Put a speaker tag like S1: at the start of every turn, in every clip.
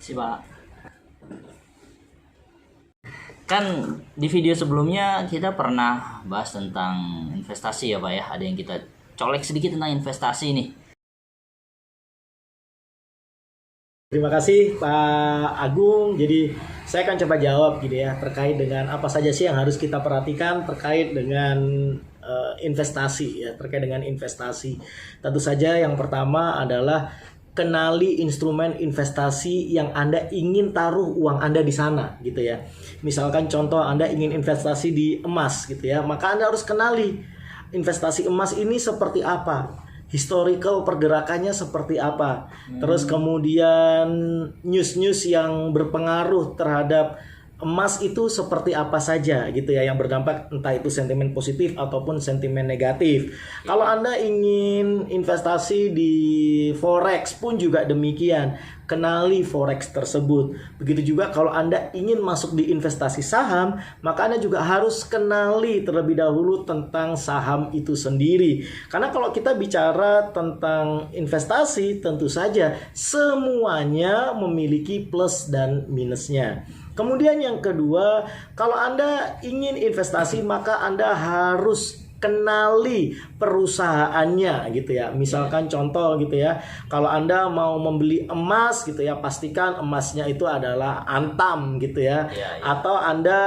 S1: sih Pak. Kan di video sebelumnya kita pernah bahas tentang investasi ya Pak ya. Ada yang kita colek sedikit tentang investasi nih.
S2: Terima kasih Pak Agung. Jadi saya akan coba jawab gitu ya terkait dengan apa saja sih yang harus kita perhatikan terkait dengan investasi ya, terkait dengan investasi. Tentu saja yang pertama adalah kenali instrumen investasi yang Anda ingin taruh uang Anda di sana gitu ya. Misalkan contoh Anda ingin investasi di emas gitu ya, maka Anda harus kenali investasi emas ini seperti apa. Historical pergerakannya seperti apa. Terus kemudian news-news yang berpengaruh terhadap emas itu seperti apa saja gitu ya, yang berdampak entah itu sentimen positif ataupun sentimen negatif. Kalau Anda ingin investasi di forex pun juga demikian, kenali forex tersebut. Begitu juga kalau Anda ingin masuk di investasi saham, maka Anda juga harus kenali terlebih dahulu tentang saham itu sendiri. Karena kalau kita bicara tentang investasi, tentu saja semuanya memiliki plus dan minusnya. Kemudian yang kedua, kalau Anda ingin investasi maka Anda harus kenali perusahaannya gitu ya. Misalkan contoh gitu ya, kalau Anda mau membeli emas gitu ya, pastikan emasnya itu adalah Antam gitu ya. Atau Anda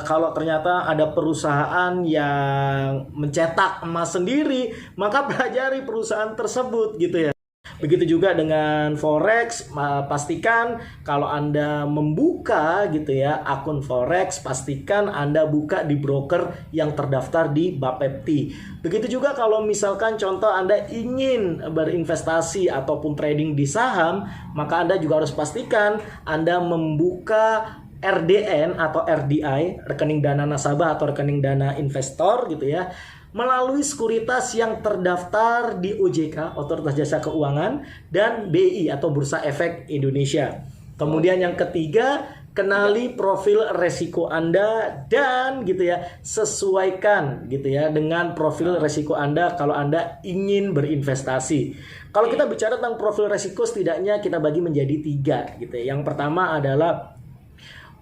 S2: kalau ternyata ada perusahaan yang mencetak emas sendiri, maka pelajari perusahaan tersebut gitu ya. Begitu juga dengan forex, pastikan kalau Anda membuka gitu ya akun forex, pastikan Anda buka di broker yang terdaftar di Bapepti. Begitu juga kalau misalkan contoh Anda ingin berinvestasi ataupun trading di saham, maka Anda juga harus pastikan Anda membuka RDN atau RDI, rekening dana nasabah atau rekening dana investor gitu ya, melalui sekuritas yang terdaftar di OJK, Otoritas Jasa Keuangan, dan BI atau Bursa Efek Indonesia. Kemudian yang ketiga, kenali profil resiko Anda dan gitu ya, sesuaikan gitu ya dengan profil resiko Anda kalau Anda ingin berinvestasi. Kalau kita bicara tentang profil resiko, setidaknya kita bagi menjadi 3 gitu ya. Yang pertama adalah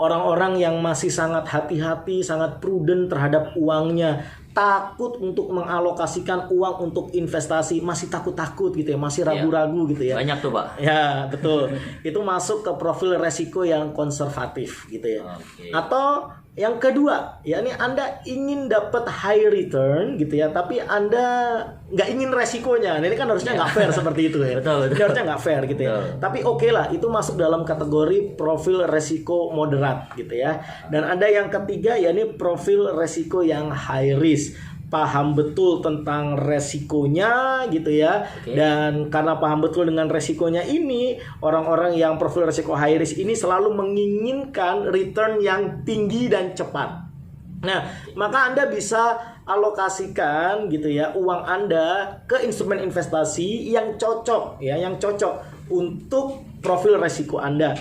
S2: orang-orang yang masih sangat hati-hati, sangat prudent terhadap uangnya, takut untuk mengalokasikan uang untuk investasi, masih takut-takut gitu ya, masih ragu-ragu gitu ya.
S1: Banyak tuh Pak.
S2: Ya betul. Itu masuk ke profil resiko yang konservatif gitu ya. Atau yang kedua, yakni Anda ingin dapat high return gitu ya, tapi Anda nggak ingin resikonya. Nah, ini kan harusnya nggak fair seperti itu ya.
S1: Betul.
S2: Ini harusnya nggak fair gitu ya. Tapi oke lah, itu masuk dalam kategori profil resiko moderat gitu ya. Dan ada yang ketiga, yakni profil resiko yang high risk. Paham betul tentang resikonya gitu ya. Dan karena paham betul dengan resikonya ini, orang-orang yang profil resiko high risk ini selalu menginginkan return yang tinggi dan cepat. Nah, maka Anda bisa alokasikan gitu ya uang Anda ke instrumen investasi yang cocok ya, yang cocok untuk profil resiko Anda.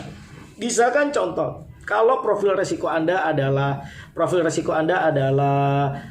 S2: Misalkan contoh, kalau profil resiko Anda adalah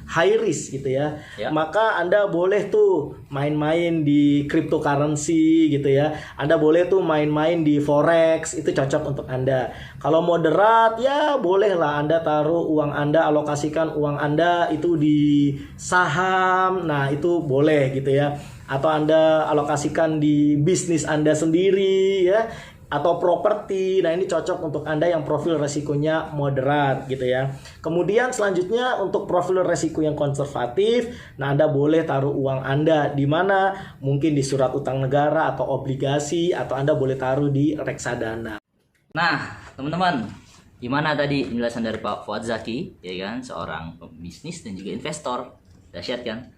S2: high risk gitu ya, maka Anda boleh tuh main-main di cryptocurrency gitu ya. Anda boleh tuh main-main di forex, itu cocok untuk Anda. Kalau moderat ya bolehlah Anda taruh uang Anda, alokasikan uang Anda itu di saham. Nah, itu boleh gitu ya. Atau Anda alokasikan di bisnis Anda sendiri ya, atau properti. Nah, ini cocok untuk Anda yang profil resikonya moderat gitu ya. Kemudian selanjutnya untuk profil resiko yang konservatif, nah Anda boleh taruh uang Anda di mana? Mungkin di surat utang negara atau obligasi, atau Anda boleh taruh di reksadana.
S1: Nah, teman-teman, gimana tadi penjelasan dari Pak Fuad Zaki, ya kan, seorang pebisnis dan juga investor. Dahsyat kan?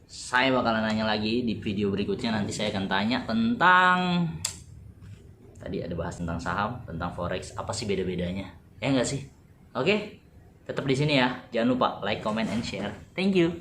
S1: Saya bakalan nanya lagi di video berikutnya, nanti saya akan tanya tentang, tadi ada bahas tentang saham, tentang forex, apa sih beda-bedanya? Ya enggak sih? Oke, tetap di sini ya. Jangan lupa like, comment, and share. Thank you.